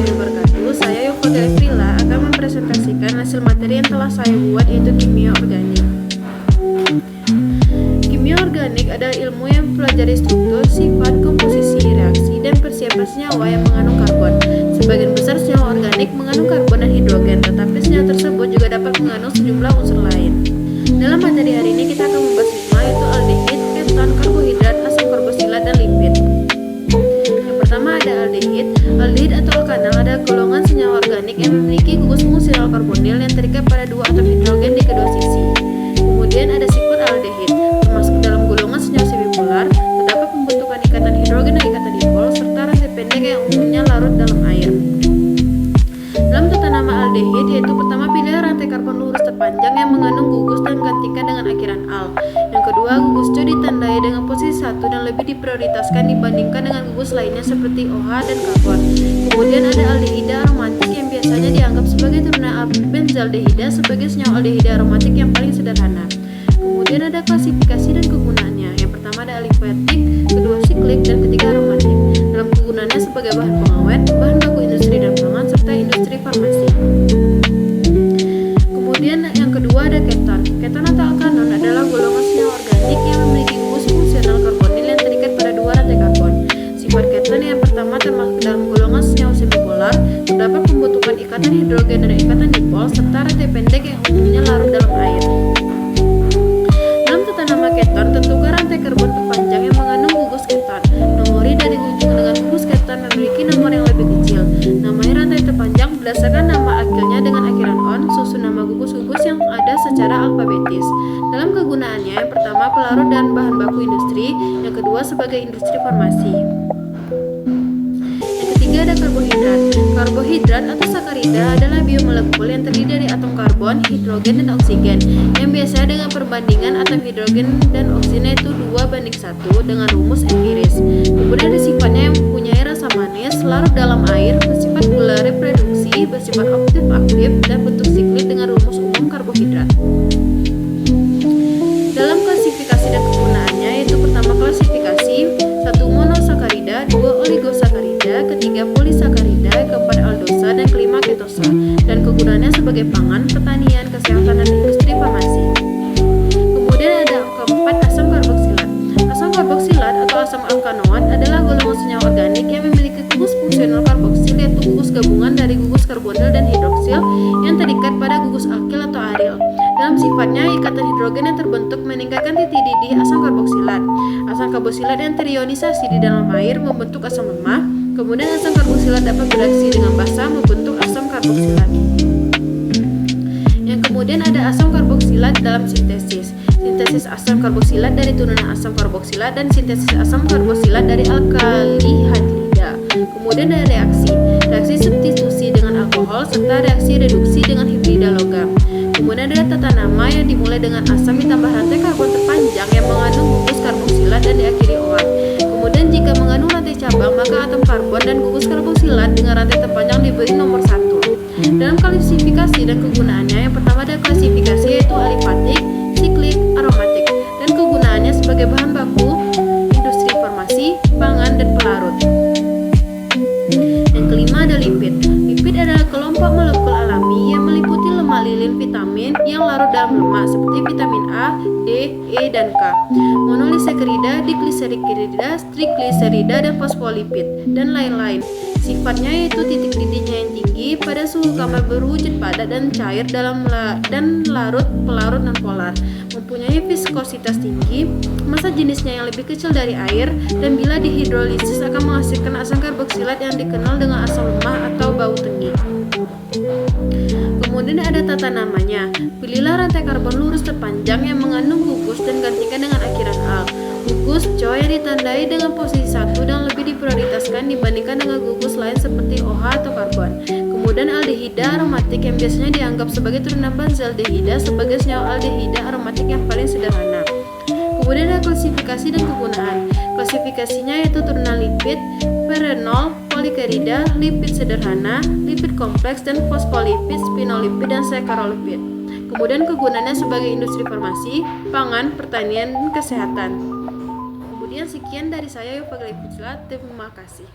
warahmatullahi wabarakatuh. Saya Yova Galifrila akan mempresentasikan hasil materi yang telah saya buat, yaitu kimia organik. Kimia organik adalah ilmu yang mempelajari struktur, sifat, komposisi, reaksi, dan persiapan senyawa yang mengandung karbon. Sebagian besar senyawa organik mengandung karbon dan hidrogen, tetapi senyawa tersebut juga dapat mengandung sejumlah unsur lain. Dalam materi hari ini kita akan membahas 5, yaitu aldehid, keton, karbohidrat, asam karboksilat, dan lipid. Yang pertama ada aldehid. Aldehid atau alkanal adalah golongan senyawa organik yang memiliki gugus fungsional karbonil yang terikat pada dua atom hidrogen di kedua sisi. Kemudian ada sifat aldehid, termasuk dalam golongan senyawa semipolar, terdapat pembentukan ikatan hidrogen dan ikatan dipol, serta rantai pendek yang umumnya larut dalam air. Dalam tata nama aldehid, yaitu pertama, pilih rantai karbon lurus terpanjang yang mengandung gugus dan gantikan dengan akhiran al. Yang kedua, gugus CO ditandai dengan posisi 1 dan lebih diprioritaskan dibandingkan dengan gugus lainnya seperti OH dan karbon. Kemudian ada aldehida aromatik yang biasanya dianggap sebagai turunan benzaldehida sebagai senyawa aldehida aromatik yang paling sederhana. Kemudian ada klasifikasi dan kegunaannya. Yang pertama ada aliphatik, kedua siklik, dan ketiga aromatik. Dalam kegunaannya sebagai bahan pengawet, bahan baku industri dan pangan, serta industri farmasi. Kemudian yang kedua ada keton. Keton atau alkanon adalah golongan senyawa organik yang memiliki gugus fungsional karbonil yang terikat pada dua rantai karbon. Sifat keton yang pertama termasuk dalam golongan senyawa semipolar, terdapat pembentukan ikatan hidrogen dan ikatan dipol, serta rantai pendek yang umumnya larut dalam air. Dalam tata nama keton, tentukan rantai karbon terpanjang yang mengandung gugus keton. Nomori dari ujung dengan gugus keton memiliki nomor yang lebih kecil. Namanya rantai terpanjang berdasarkan nama akilnya dengan akhiran on, susun nama gugus-gugus yang ada secara alfabetis. Dalam kegunaannya, yang pertama pelarut dan bahan baku industri, yang kedua sebagai industri farmasi. Yang ketiga ada karbohidrat. Karbohidrat atau sakarida adalah biomolekul yang terdiri dari atom karbon, hidrogen, dan oksigen, yang biasanya dengan perbandingan atom hidrogen dan oksigen yaitu 2:1 dengan rumus empiris. Kemudian ada sifatnya yang mempunyai rasa manis, larut dalam air, bersifat gula reproduksi, bersifat aktif, dan bentuk siklik dengan rumus umum karbohidrat. Dalam klasifikasi dan kegunaannya, yaitu pertama klasifikasi, 1 monosakarida, 2 oligosakarida, ketiga polisakarida, keempat aldosa, dan kelima ketosa. Dan kegunaannya sebagai pangan, pertanian, kesehatan, dan industri farmasi. Kemudian ada keempat asam karboksilat. Asam karboksilat atau asam alkanoat adalah golongan senyawa organik yang memiliki gugus fungsional karboksil, yaitu gugus gabungan dari gugus karbonil dan hidroksil yang terikat pada gugus alkil atau aril. Dalam sifatnya, ikatan hidrogen yang terbentuk meningkatkan titik didih asam karboksilat. Asam karboksilat yang terionisasi di dalam air membentuk asam lemah. Kemudian asam karboksilat dapat bereaksi dengan basa membentuk asam karboksilat. Yang kemudian ada asam karboksilat dalam sintesis. Sintesis asam karboksilat dari turunan asam karboksilat dan sintesis asam karboksilat dari alkali hidrida. Kemudian ada reaksi. Reaksi substitusi dengan alkohol serta reaksi reduksi dengan hidrida logam. Kemudian ada tata nama yang dimulai dengan asam ditambah rantai karbon terpanjang yang mengandung gugus karboksilat dan diakhiri OH. Kemudian jika mengandung rantai cabang, maka atom karbon dan gugus karboksilat dengan rantai terpanjang diberi nomor 1. Dalam klasifikasi dan kegunaannya, yang pertama ada klasifikasi yaitu aliphatik, siklik, aromatik, dan kegunaannya sebagai bahan baku industri farmasi, pangan, dan pelarut. Yang kelima ada lipid. Lipid adalah kelompok molekul alami yang meliputi lemak lilin vitamin yang larut dalam lemak seperti vitamin A, D, E, dan K, monogliserida, digliserida, trigliserida, dan fosfolipid, dan lain-lain. Sifatnya yaitu titik didihnya yang tinggi, pada suhu kamar berwujud padat dan cair dan larut, pelarut, dan polar, mempunyai viskositas tinggi, massa jenisnya yang lebih kecil dari air, dan bila dihidrolisis akan menghasilkan asam karboksilat yang dikenal dengan asam lemah atau bau tengi. Kemudian ada tata namanya. Pilihlah rantai karbon lurus terpanjang yang mengandung gugus dan gantikan dengan akhiran al. Gugus CO yang ditandai dengan posisi 1 dan lebih diprioritaskan dibandingkan dengan gugus lain seperti OH atau karbon. Kemudian aldehida aromatik yang biasanya dianggap sebagai turunan benzaldehida sebagai senyawa aldehida aromatik yang paling sederhana. Kemudian ada klasifikasi dan kegunaan. Klasifikasinya yaitu turunan lipid, perenol, polikerida, lipid sederhana, lipid kompleks, dan fosfolipid, sphingolipid, dan saccharolipid. Kemudian kegunaannya sebagai industri farmasi, pangan, pertanian, dan kesehatan. Kemudian sekian dari saya, Yova Galifrila. Terima kasih.